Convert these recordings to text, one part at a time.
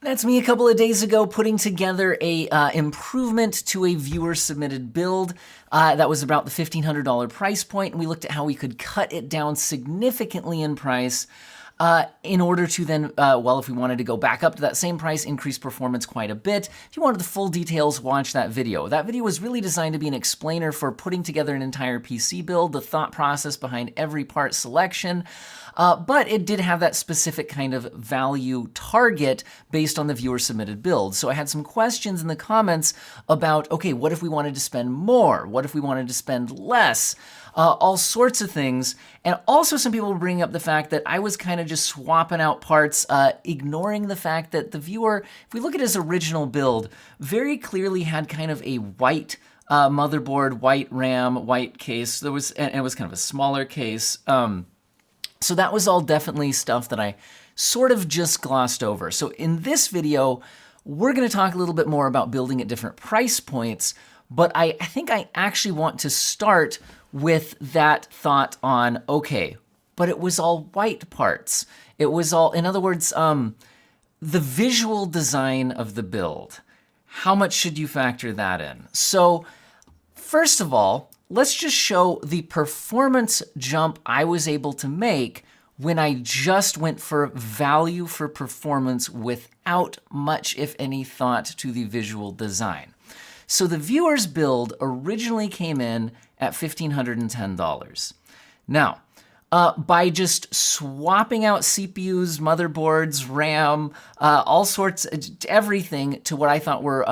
That's me a couple of days ago putting together a improvement to a viewer-submitted build that was about the $1,500 price point, and we looked at how we could cut it down significantly in price in order to then, well, if we wanted to go back up to that same price, increase performance quite a bit. If you wanted the full details, watch that video. That video was really designed to be an explainer for putting together an entire PC build, the thought process behind every part selection. But it did have that specific kind of value target based on the viewer-submitted build. So I had some questions in the comments about, okay, what if we wanted to spend more? What if we wanted to spend less? All sorts of things. And also some people were bringing up the fact that I was kind of just swapping out parts, ignoring the fact that the viewer, if we look at his original build, very clearly had kind of a white motherboard, white RAM, white case. And it was kind of a smaller case. So that was all definitely stuff that I sort of just glossed over. So in this video, we're going to talk a little bit more about building at different price points, but I think I actually want to start with that thought on, okay, but it was all white parts. It was all, in other words, the visual design of the build. How much should you factor that in? So first of all, let's just show the performance jump I was able to make when I just went for value for performance without much, if any, thought to the visual design. So the viewer's build originally came in at $1,510. Now, by just swapping out CPUs, motherboards, RAM, all sorts, everything to what I thought were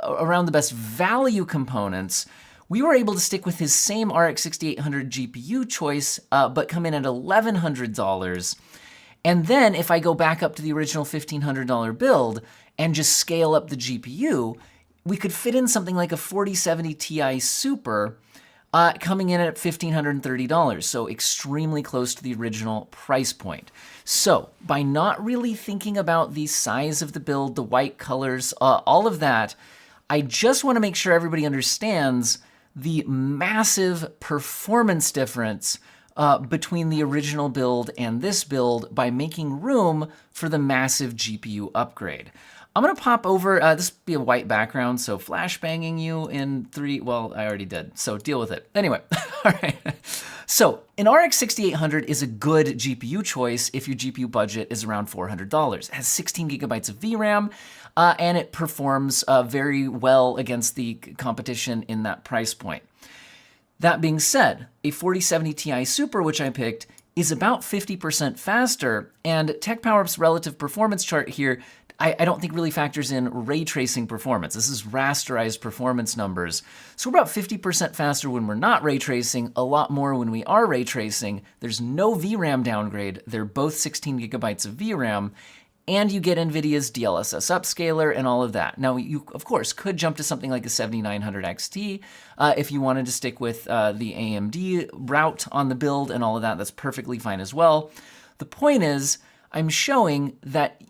around the best value components, we were able to stick with his same RX 6800 GPU choice, but come in at $1,100. And then if I go back up to the original $1,500 build and just scale up the GPU, we could fit in something like a 4070 Ti Super coming in at $1,530, so extremely close to the original price point. So by not really thinking about the size of the build, the white colors, all of that, I just want to make sure everybody understands the massive performance difference between the original build and this build by making room for the massive GPU upgrade. I'm going to pop over, this will be a white background, so flashbanging you in 3, well, I already did, so deal with it. Anyway, all right. So an RX 6800 is a good GPU choice if your GPU budget is around $400. It has 16 gigabytes of VRAM, and it performs very well against the competition in that price point. That being said, a 4070 Ti Super, which I picked, is about 50% faster, and TechPowerUp's relative performance chart here I don't think really factors in ray tracing performance. This is rasterized performance numbers. So we're about 50% faster when we're not ray tracing, a lot more when we are ray tracing. There's no VRAM downgrade. They're both 16 gigabytes of VRAM, and you get NVIDIA's DLSS upscaler and all of that. Now, you, of course, could jump to something like a 7900 XT if you wanted to stick with the AMD route on the build and all of that. That's perfectly fine as well. The point is, I'm showing that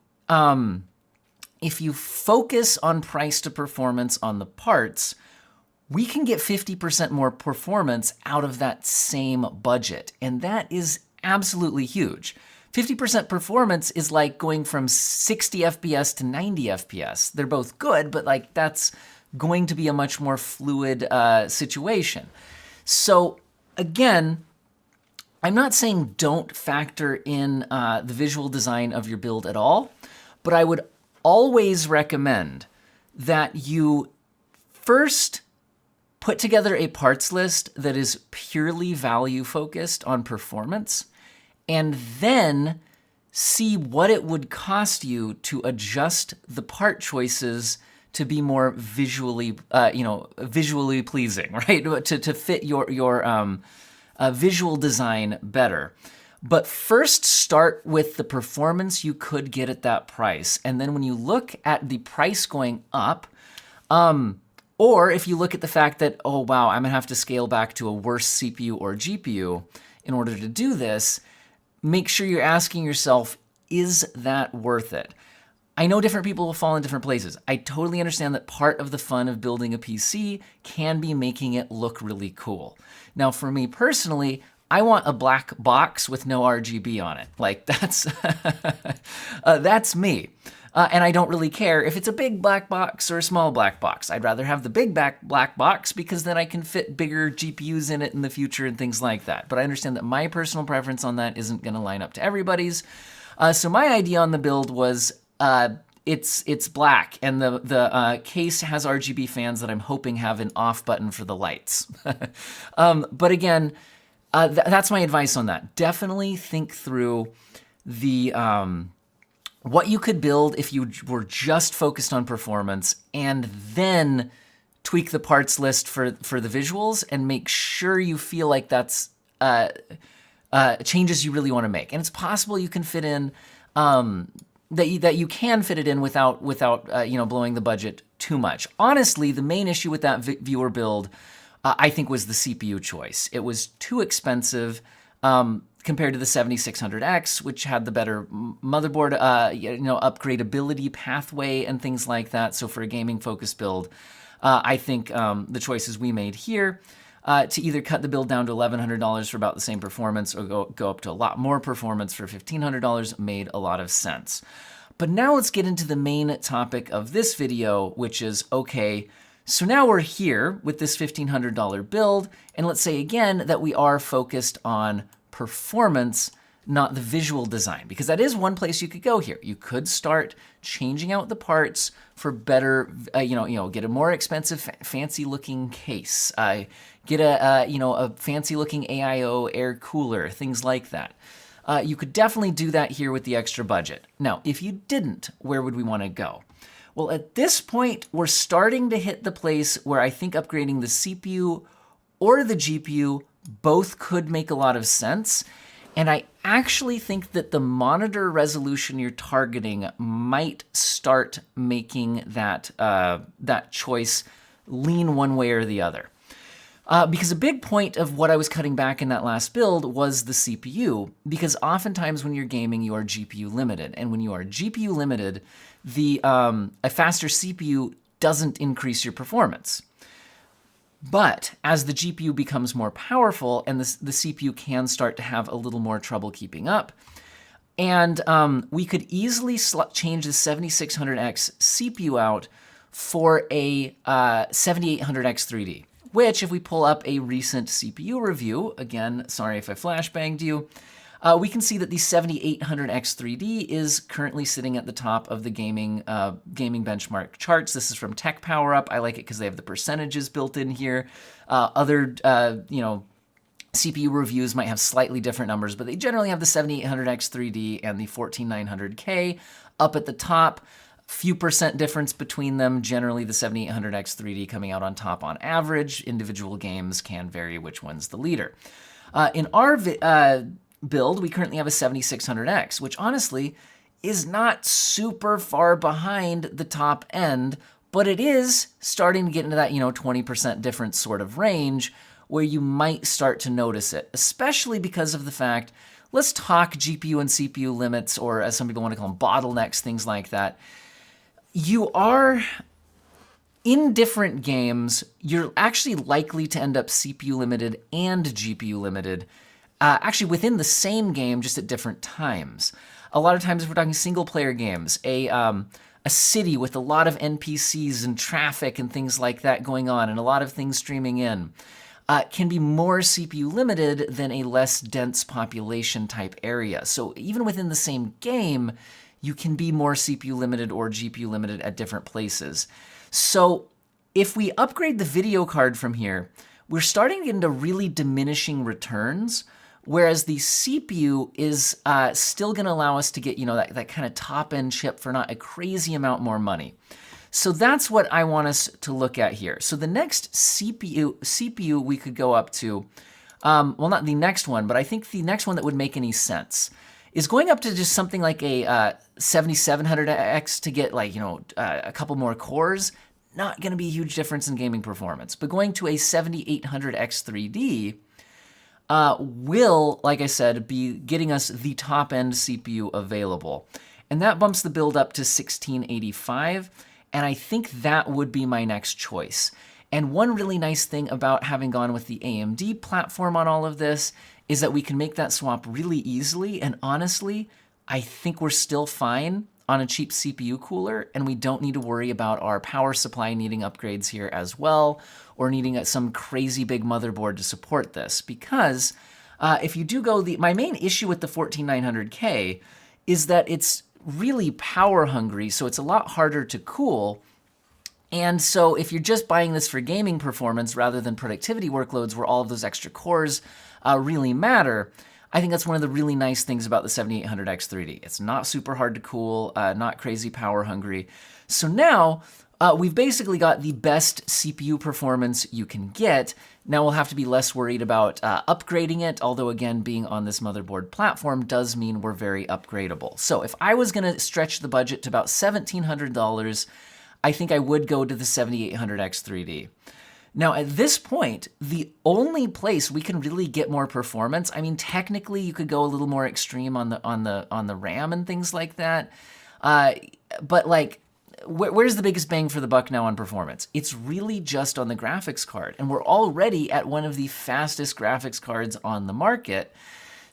if you focus on price to performance on the parts, we can get 50% more performance out of that same budget. And that is absolutely huge. 50% performance is like going from 60 FPS to 90 FPS. They're both good, but like that's going to be a much more fluid situation. So again, I'm not saying don't factor in the visual design of your build at all, but I would always recommend that you first put together a parts list that is purely value focused on performance, and then see what it would cost you to adjust the part choices to be more visually, visually pleasing, right? To fit your visual design better. But first start with the performance you could get at that price. And then when you look at the price going up, or if you look at the fact that, oh wow, I'm gonna have to scale back to a worse CPU or GPU in order to do this, make sure you're asking yourself, is that worth it? I know different people will fall in different places. I totally understand that part of the fun of building a PC can be making it look really cool. Now for me personally, I want a black box with no RGB on it. Like that's, that's me. And I don't really care if it's a big black box or a small black box. I'd rather have the big black box because then I can fit bigger GPUs in it in the future and things like that. But I understand that my personal preference on that isn't going to line up to everybody's. So my idea on the build was it's black, and the case has RGB fans that I'm hoping have an off button for the lights. But again, that's my advice on that. Definitely think through the what you could build if you were just focused on performance, and then tweak the parts list for the visuals and make sure you feel like that's changes you really want to make. And it's possible you can fit in that you can fit it in without blowing the budget too much. Honestly, the main issue with that viewer build, I think, was the CPU choice. It was too expensive compared to the 7600X, which had the better motherboard, upgradability pathway and things like that. So for a gaming-focused build, I think the choices we made here to either cut the build down to $1,100 for about the same performance or go up to a lot more performance for $1,500 made a lot of sense. But now let's get into the main topic of this video, which is, okay, so now we're here with this $1,500 build, and let's say again that we are focused on performance, not the visual design, because that is one place you could go here. You could start changing out the parts for better, get a more expensive, fancy-looking case, get a fancy-looking AIO air cooler, things like that. You could definitely do that here with the extra budget. Now, if you didn't, where would we want to go? Well, at this point, we're starting to hit the place where I think upgrading the CPU or the GPU both could make a lot of sense. And I actually think that the monitor resolution you're targeting might start making that choice lean one way or the other. Because a big point of what I was cutting back in that last build was the CPU, because oftentimes when you're gaming, you are GPU limited. And when you are GPU limited, a faster CPU doesn't increase your performance. But as the GPU becomes more powerful and the CPU can start to have a little more trouble keeping up, and we could easily change the 7600X CPU out for a 7800X 3D, which if we pull up a recent CPU review, again, sorry if I flashbanged you, we can see that the 7800X 3D is currently sitting at the top of the gaming benchmark charts. This is from Tech Power Up. I like it because they have the percentages built in here. Other CPU reviews might have slightly different numbers, but they generally have the 7800X 3D and the 14900K up at the top. Few percent difference between them. Generally, the 7800X 3D coming out on top on average. Individual games can vary which one's the leader. In our build, we currently have a 7600X, which honestly is not super far behind the top end, but it is starting to get into that 20% difference sort of range where you might start to notice it, especially because of the fact, let's talk GPU and CPU limits, or as some people want to call them, bottlenecks, things like that. You are, in different games, you're actually likely to end up CPU limited and GPU limited, actually within the same game, just at different times. A lot of times, if we're talking single player games, a city with a lot of NPCs and traffic and things like that going on, and a lot of things streaming in, can be more CPU limited than a less dense population type area. So even within the same game, you can be more CPU limited or GPU limited at different places. So if we upgrade the video card from here, we're starting to get into really diminishing returns, whereas the CPU is still going to allow us to get that kind of top-end chip for not a crazy amount more money. So that's what I want us to look at here. So the next CPU we could go up to, well, not the next one, but I think the next one that would make any sense is going up to just something like a 7700X to get a couple more cores. Not going to be a huge difference in gaming performance, but going to a 7800X 3D will, like I said, be getting us the top-end CPU available. And that bumps the build up to 1685, and I think that would be my next choice. And one really nice thing about having gone with the AMD platform on all of this is that we can make that swap really easily, and honestly, I think we're still fine on a cheap CPU cooler, and we don't need to worry about our power supply needing upgrades here as well, or needing some crazy big motherboard to support this. Because if you do go my main issue with the 14900K is that it's really power hungry, so it's a lot harder to cool. And so if you're just buying this for gaming performance rather than productivity workloads where all of those extra cores really matter, I think that's one of the really nice things about the 7800X3D. It's not super hard to cool, not crazy power hungry. So now we've basically got the best CPU performance you can get. Now we'll have to be less worried about upgrading it, although again, being on this motherboard platform does mean we're very upgradable. So if I was gonna stretch the budget to about $1,700, I think I would go to the 7800X3D. Now, at this point, the only place we can really get more performance, I mean, technically you could go a little more extreme on the RAM and things like that, but like, where's the biggest bang for the buck now on performance? It's really just on the graphics card, and we're already at one of the fastest graphics cards on the market.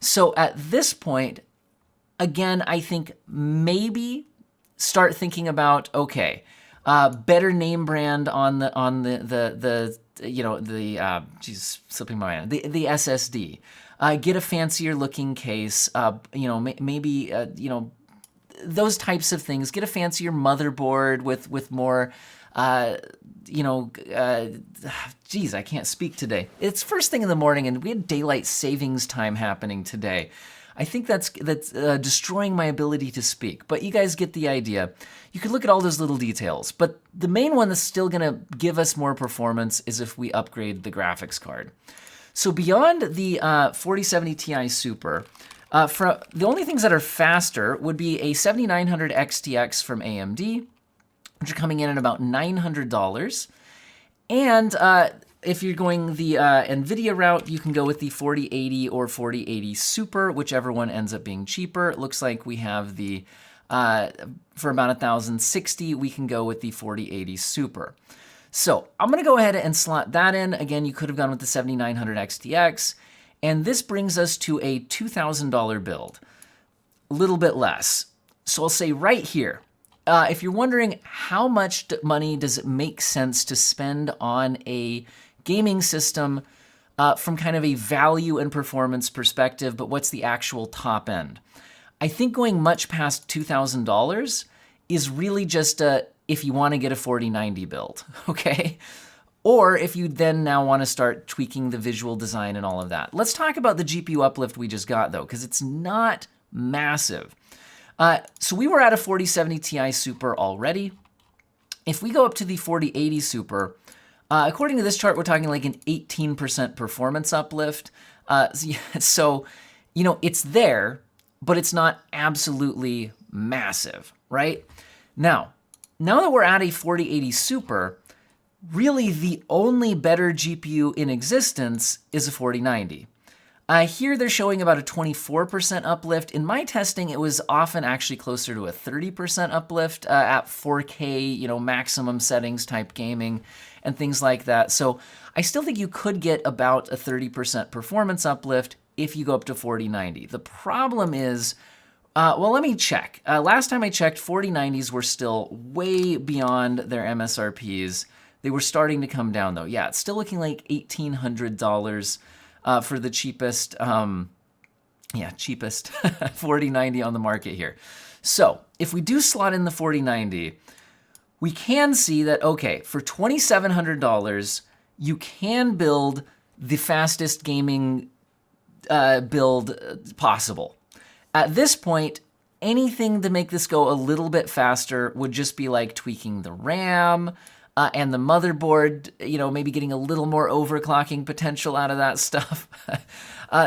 So at this point, again, I think maybe start thinking about, okay, better name brand on the slipping my mind, the SSD. Get a fancier looking case. Maybe those types of things. Get a fancier motherboard with more. Geez, I can't speak today. It's first thing in the morning, and we had daylight savings time happening today. I think that's destroying my ability to speak, but you guys get the idea. You could look at all those little details, but the main one that's still gonna give us more performance is if we upgrade the graphics card. So beyond the 4070 Ti Super, the only things that are faster would be a 7900 XTX from AMD, which are coming in at about $900. And if you're going the NVIDIA route, you can go with the 4080 or 4080 Super, whichever one ends up being cheaper. It looks like we have the, for about $1,060, we can go with the 4080 Super. So I'm gonna go ahead and slot that in. Again, you could have gone with the 7900 XTX, and this brings us to a $2,000 build, a little bit less. So I'll say right here, if you're wondering how much money does it make sense to spend on a gaming system from kind of a value and performance perspective, but what's the actual top end? I think going much past $2,000 is really just if you want to get a 4090 build, okay? Or if you then now want to start tweaking the visual design and all of that. Let's talk about the GPU uplift we just got though, because it's not massive. So we were at a 4070 Ti Super already. If we go up to the 4080 Super, according to this chart, we're talking like an 18% performance uplift. So, it's there, but it's not absolutely massive, right? Now that we're at a 4080 Super, really the only better GPU in existence is a 4090. Here they're showing about a 24% uplift. In my testing, it was often actually closer to a 30% uplift at 4K, maximum settings type gaming and things like that. So I still think you could get about a 30% performance uplift if you go up to 4090. The problem is, let me check. Last time I checked, 4090s were still way beyond their MSRPs. They were starting to come down though. Yeah, it's still looking like $1,800 for the cheapest, cheapest 4090 on the market here. So if we do slot in the 4090, we can see that, okay, for $2,700, you can build the fastest gaming build possible. At this point, anything to make this go a little bit faster would just be like tweaking the RAM, and the motherboard, maybe getting a little more overclocking potential out of that stuff,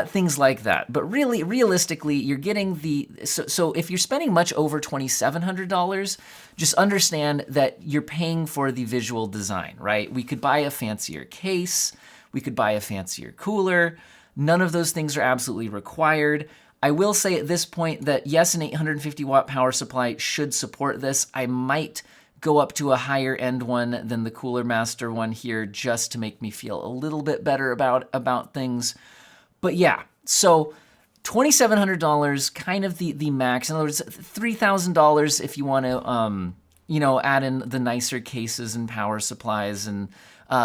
things like that. But really, realistically, you're getting so if you're spending much over $2,700, just understand that you're paying for the visual design, right? We could buy a fancier case, we could buy a fancier cooler. None of those things are absolutely required. I will say at this point that yes, an 850 watt power supply should support this. I might go up to a higher end one than the Cooler Master one here just to make me feel a little bit better about things. But yeah, so $2,700, kind of the max. In other words, $3,000 if you want to, you know, add in the nicer cases and power supplies and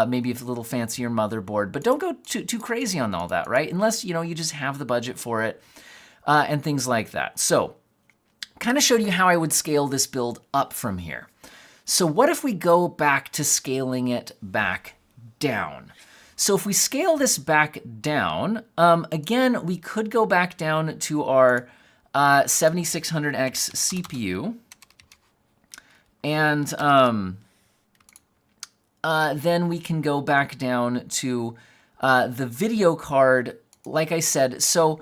maybe a little fancier motherboard. But don't go too crazy on all that, right? Unless, you know, you just have the budget for it and things like that. So kind of showed you how I would scale this build up from here. So what if we go back to scaling it back down? So if we scale this back down, again, we could go back down to our 7600X CPU. And then we can go back down to the video card, like I said. So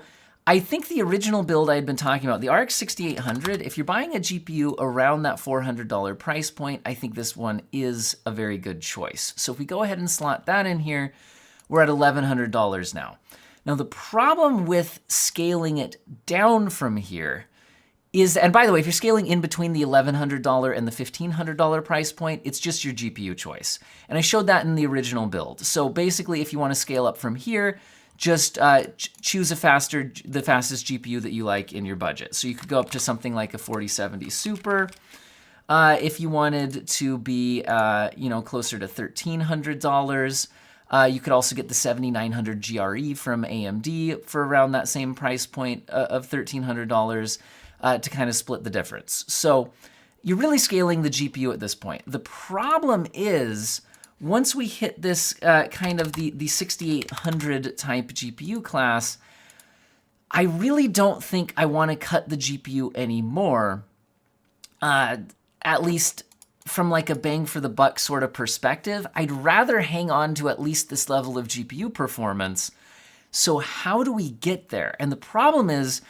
I think the original build I had been talking about, the RX 6800, if you're buying a GPU around that $400 price point, I think this one is a very good choice. So if we go ahead and slot that in here, we're at $1,100 now. Now the problem with scaling it down from here is, and by the way, if you're scaling in between the $1,100 and the $1,500 price point, it's just your GPU choice. And I showed that in the original build. So basically, if you want to scale up from here, just choose the fastest GPU that you like in your budget. So you could go up to something like a 4070 Super. If you wanted to be, you know, closer to $1,300, you could also get the 7900 GRE from AMD for around that same price point of $1,300 to kind of split the difference. So you're really scaling the GPU at this point. The problem is, once we hit this kind of the 6800 type GPU class, I really don't think I want to cut the GPU anymore, at least from like a bang for the buck sort of perspective. I'd rather hang on to at least this level of GPU performance. So how do we get there? And the problem is,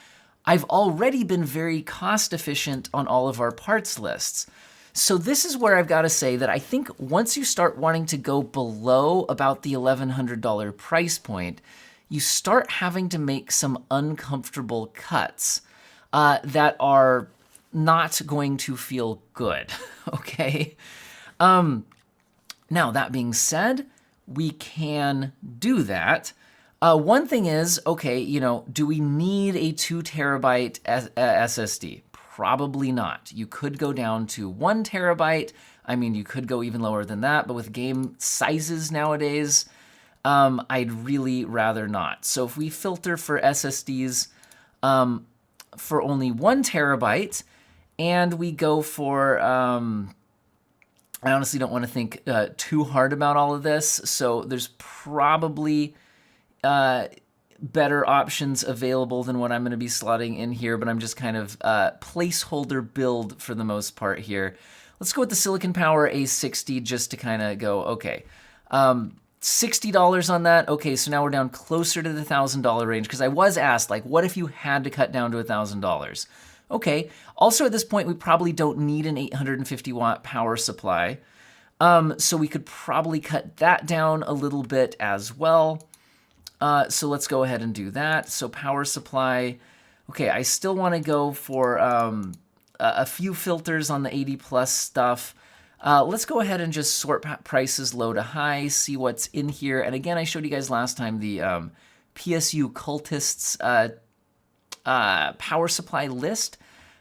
I've already been very cost efficient on all of our parts lists. So this is where I've got to say that I think once you start wanting to go below about the $1,100 price point, you start having to make some uncomfortable cuts that are not going to feel good, okay? Now, that being said, we can do that. One thing is, okay, you know, do we need a 2 terabyte SSD? Probably not. You could go down to 1 terabyte. I mean, you could go even lower than that, but with game sizes nowadays, I'd really rather not. So if we filter for SSDs for only 1 terabyte, and we go for, I honestly don't want to think too hard about all of this, so there's probably better options available than what I'm going to be slotting in here, but I'm just kind of placeholder build for the most part here. Let's go with the Silicon Power A60 just to kind of go, okay, $60 on that. Okay, so now we're down closer to the $1,000 range, because I was asked, like, what if you had to cut down to $1,000? Okay, also at this point, we probably don't need an 850 watt power supply, so we could probably cut that down a little bit as well. So let's go ahead and do that. So power supply, okay, I still want to go for a few filters on the 80 plus stuff. Let's go ahead and just sort prices low to high, see what's in here. And again, I showed you guys last time the PSU Cultists power supply list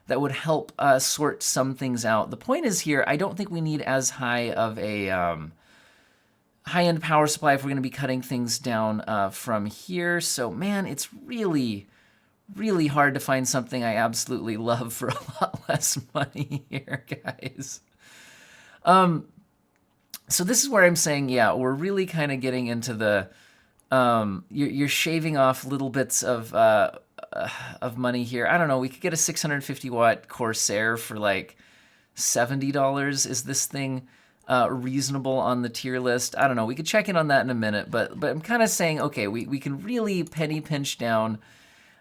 that would help sort some things out. The point is here, I don't think we need as high of a high-end power supply if we're going to be cutting things down from here. So, man, it's really, really hard to find something I absolutely love for a lot less money here, guys. So this is where I'm saying, yeah, we're really kind of getting into the, you're shaving off little bits of money here. I don't know, we could get a 650 watt Corsair for like $70. Is this thing reasonable on the tier list? I don't know. We could check in on that in a minute, but I'm kind of saying, okay, we can really penny pinch down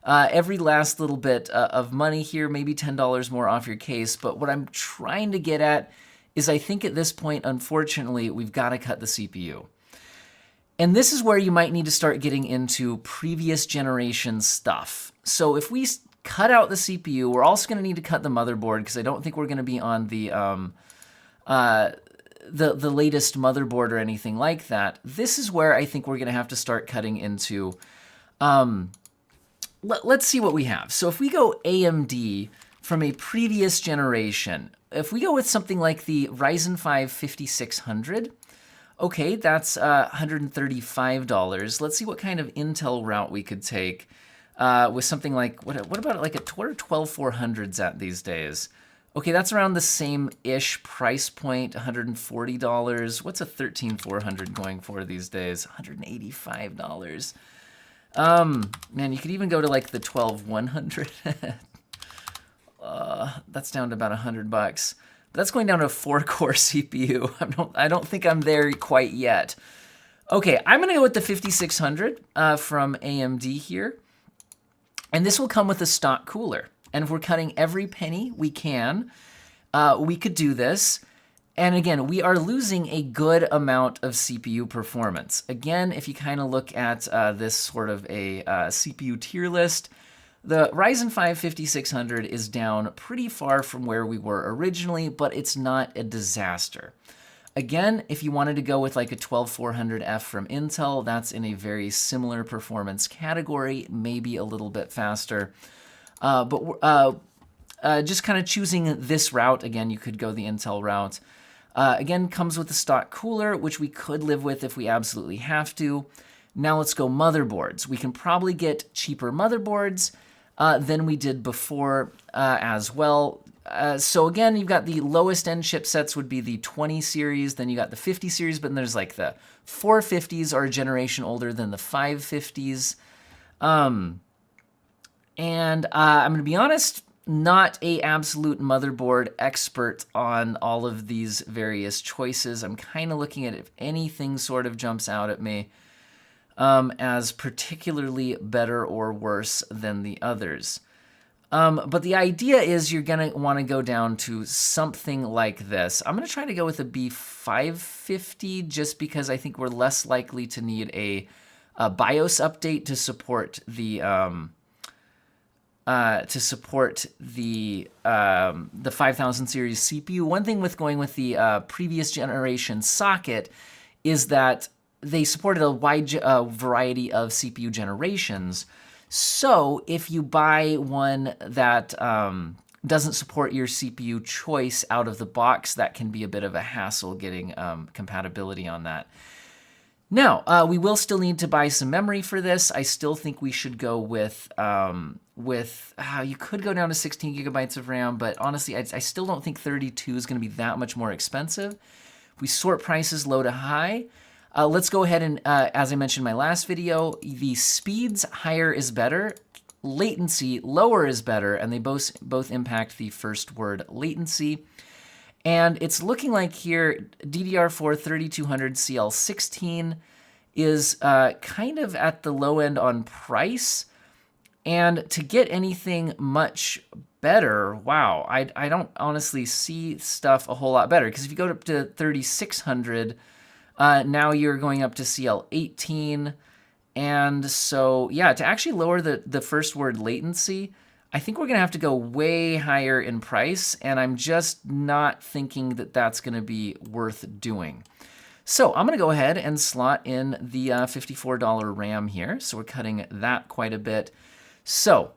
every last little bit of money here, maybe $10 more off your case. But what I'm trying to get at is I think at this point, unfortunately, we've got to cut the CPU. And this is where you might need to start getting into previous generation stuff. So if we cut out the CPU, we're also going to need to cut the motherboard, because I don't think we're going to be on the latest motherboard or anything like that. This is where I think we're going to have to start cutting into let's see what we have. So if we go AMD from a previous generation, if we go with something like the Ryzen 5 5600, okay, that's $135. Let's see what kind of Intel route we could take with something like, what about like what are 12400s at these days? Okay, that's around the same-ish price point, $140. What's a 13400 going for these days? $185. Man, you could even go to like the 12100. That's down to about $100. But that's going down to a 4-core CPU. I don't think I'm there quite yet. Okay, I'm gonna go with the 5600 from AMD here. And this will come with a stock cooler. And if we're cutting every penny we can, we could do this. And again, we are losing a good amount of CPU performance. Again, if you kind of look at this sort of a CPU tier list, the Ryzen 5 5600 is down pretty far from where we were originally, but it's not a disaster. Again, if you wanted to go with like a 12400F from Intel, that's in a very similar performance category, maybe a little bit faster. Just kind of choosing this route, again, you could go the Intel route. Again, comes with the stock cooler, which we could live with if we absolutely have to. Now let's go motherboards. We can probably get cheaper motherboards than we did before as well. So again, you've got the lowest end chipsets would be the 20 series, then you got the 50 series, but then there's like the 450s are a generation older than the 550s. And I'm going to be honest, not a absolute motherboard expert on all of these various choices. I'm kind of looking at if anything sort of jumps out at me as particularly better or worse than the others. But the idea is you're going to want to go down to something like this. I'm going to try to go with a B550 just because I think we're less likely to need a BIOS update to support the 5000 series CPU. One thing with going with the previous generation socket is that they supported a wide variety of CPU generations. So if you buy one that doesn't support your CPU choice out of the box, that can be a bit of a hassle getting compatibility on that. Now, we will still need to buy some memory for this. I still think we should go with you could go down to 16 gigabytes of RAM, but honestly, I still don't think 32 is going to be that much more expensive. If we sort prices low to high, let's go ahead and, as I mentioned in my last video, the speeds higher is better, latency lower is better, and they both impact the first word latency. And it's looking like here, DDR4 3200 CL16 is kind of at the low end on price. And to get anything much better, wow, I don't honestly see stuff a whole lot better. Because if you go up to 3600, now you're going up to CL18. And so, yeah, to actually lower the first word latency, I think we're going to have to go way higher in price, and I'm just not thinking that that's going to be worth doing. So I'm going to go ahead and slot in the $54 RAM here. So we're cutting that quite a bit. So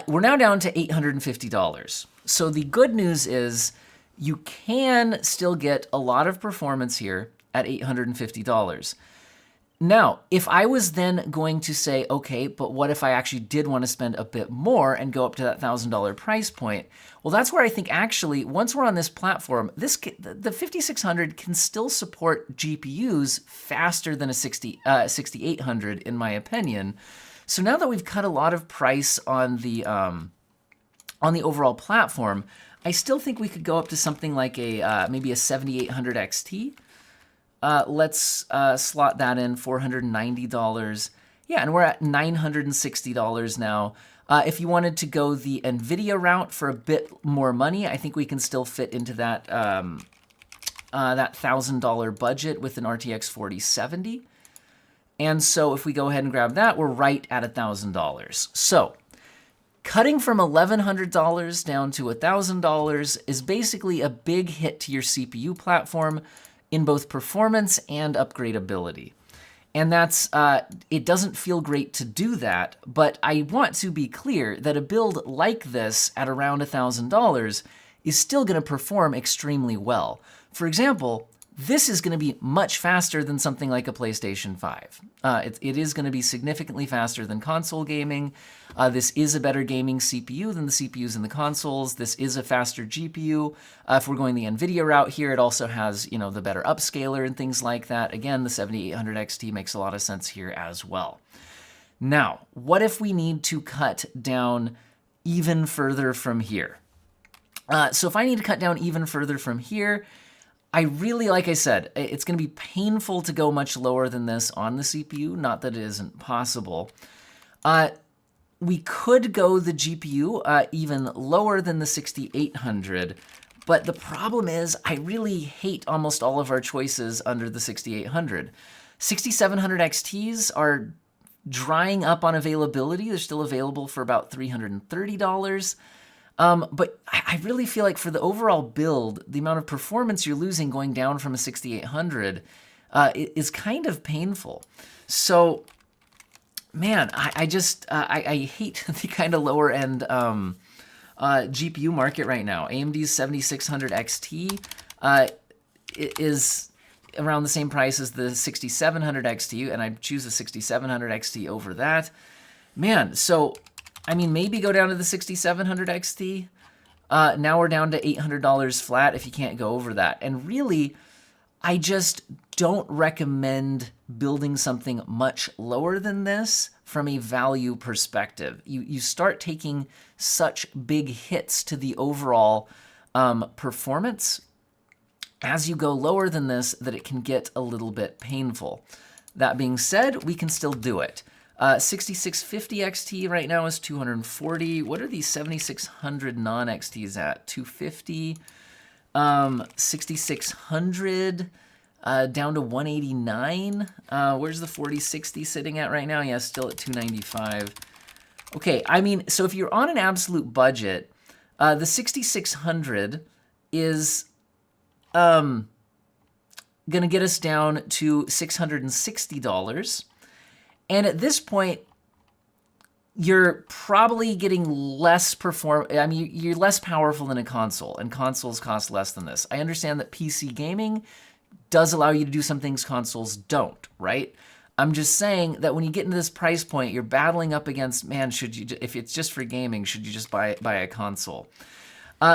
we're now down to $850. So the good news is you can still get a lot of performance here at $850. Now, if I was then going to say, okay, but what if I actually did want to spend a bit more and go up to that $1,000 price point? Well, that's where I think actually, once we're on this platform, the 5600 can still support GPUs faster than a 6800, in my opinion. So now that we've cut a lot of price on the overall platform, I still think we could go up to something like maybe a 7800 XT. Let's slot that in, $490. Yeah, and we're at $960 now. If you wanted to go the NVIDIA route for a bit more money, I think we can still fit into that $1,000 budget with an RTX 4070. And so if we go ahead and grab that, we're right at $1,000. So cutting from $1,100 down to $1,000 is basically a big hit to your CPU platform in both performance and upgradability. And it doesn't feel great to do that, but I want to be clear that a build like this at around $1,000 is still going to perform extremely well. For example, this is going to be much faster than something like a PlayStation 5. It is going to be significantly faster than console gaming. This is a better gaming CPU than the CPUs in the consoles. This is a faster GPU. If we're going the NVIDIA route here, it also has, the better upscaler and things like that. Again, the 7800 XT makes a lot of sense here as well. Now, what if we need to cut down even further from here? So if I need to cut down even further from here, I really, like I said, it's going to be painful to go much lower than this on the CPU, not that it isn't possible. We could go the GPU even lower than the 6800, but the problem is I really hate almost all of our choices under the 6800. 6700 XTs are drying up on availability. They're still available for about $330. But I really feel like for the overall build, the amount of performance you're losing going down from a 6800 is kind of painful. So, man, I hate the kind of lower end GPU market right now. AMD's 7600 XT is around the same price as the 6700 XT, and I'd choose the 6700 XT over that. Man, so I mean, maybe go down to the 6700 XT. Now we're down to $800 flat if you can't go over that. And really, I just don't recommend building something much lower than this from a value perspective. You start taking such big hits to the overall performance as you go lower than this that it can get a little bit painful. That being said, we can still do it. 6650 XT right now is $240. What are these 7600 non-XTs at? $250. 6600 down to $189. Where's the 4060 sitting at right now? Yeah, still at $295. Okay, I mean, so if you're on an absolute budget, the 6600 is gonna get us down to $660. And at this point, you're probably getting less you're less powerful than a console, and consoles cost less than this. I understand that PC gaming does allow you to do some things consoles don't, right? I'm just saying that when you get into this price point, you're battling up against, man, if it's just for gaming, should you just buy a console?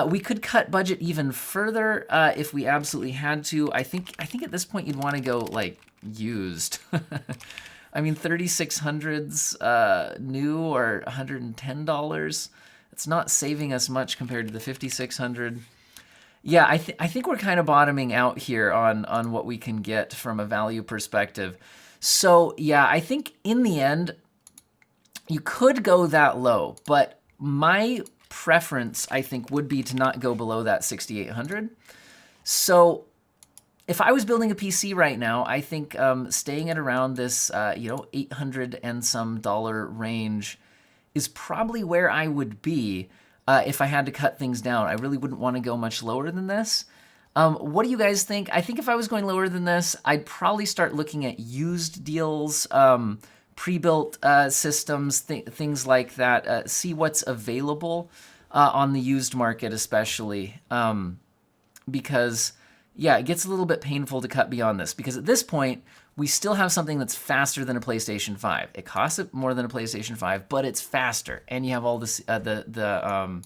We could cut budget even further if we absolutely had to. I think at this point you'd want to go like used. I mean, 3600s new or $110. It's not saving us much compared to the 5600. Yeah, I think we're kind of bottoming out here on what we can get from a value perspective. So yeah, I think in the end, you could go that low, but my preference, I think, would be to not go below that 6800. So if I was building a PC right now, I think staying at around this, $800 and some range is probably where I would be if I had to cut things down. I really wouldn't want to go much lower than this. What do you guys think? I think if I was going lower than this, I'd probably start looking at used deals, pre-built systems, things like that. See what's available on the used market, especially because yeah, it gets a little bit painful to cut beyond this because at this point, we still have something that's faster than a PlayStation 5. It costs more than a PlayStation 5, but it's faster, and you have all this, the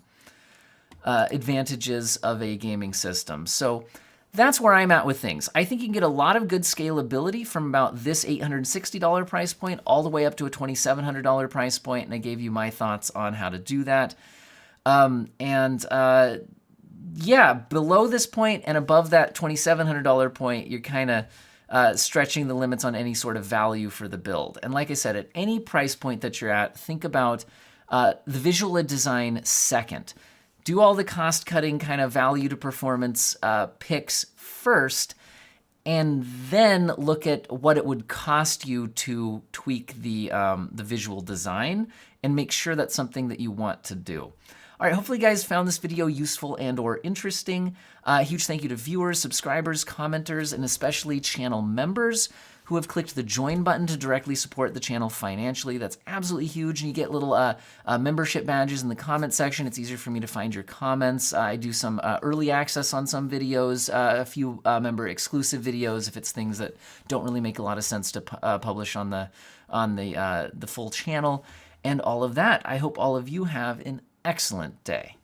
advantages of a gaming system. So that's where I'm at with things. I think you can get a lot of good scalability from about this $860 price point all the way up to a $2,700 price point, and I gave you my thoughts on how to do that. Yeah, below this point and above that $2,700 point, you're kind of stretching the limits on any sort of value for the build. And like I said, at any price point that you're at, think about the visual design second. Do all the cost-cutting kind of value to performance picks first, and then look at what it would cost you to tweak the visual design and make sure that's something that you want to do. All right, hopefully you guys found this video useful and or interesting. Huge thank you to viewers, subscribers, commenters, and especially channel members who have clicked the join button to directly support the channel financially. That's absolutely huge, and you get little membership badges in the comment section. It's easier for me to find your comments. I do some early access on some videos, a few member exclusive videos if it's things that don't really make a lot of sense to publish on the full channel, and all of that. I hope all of you have an excellent day.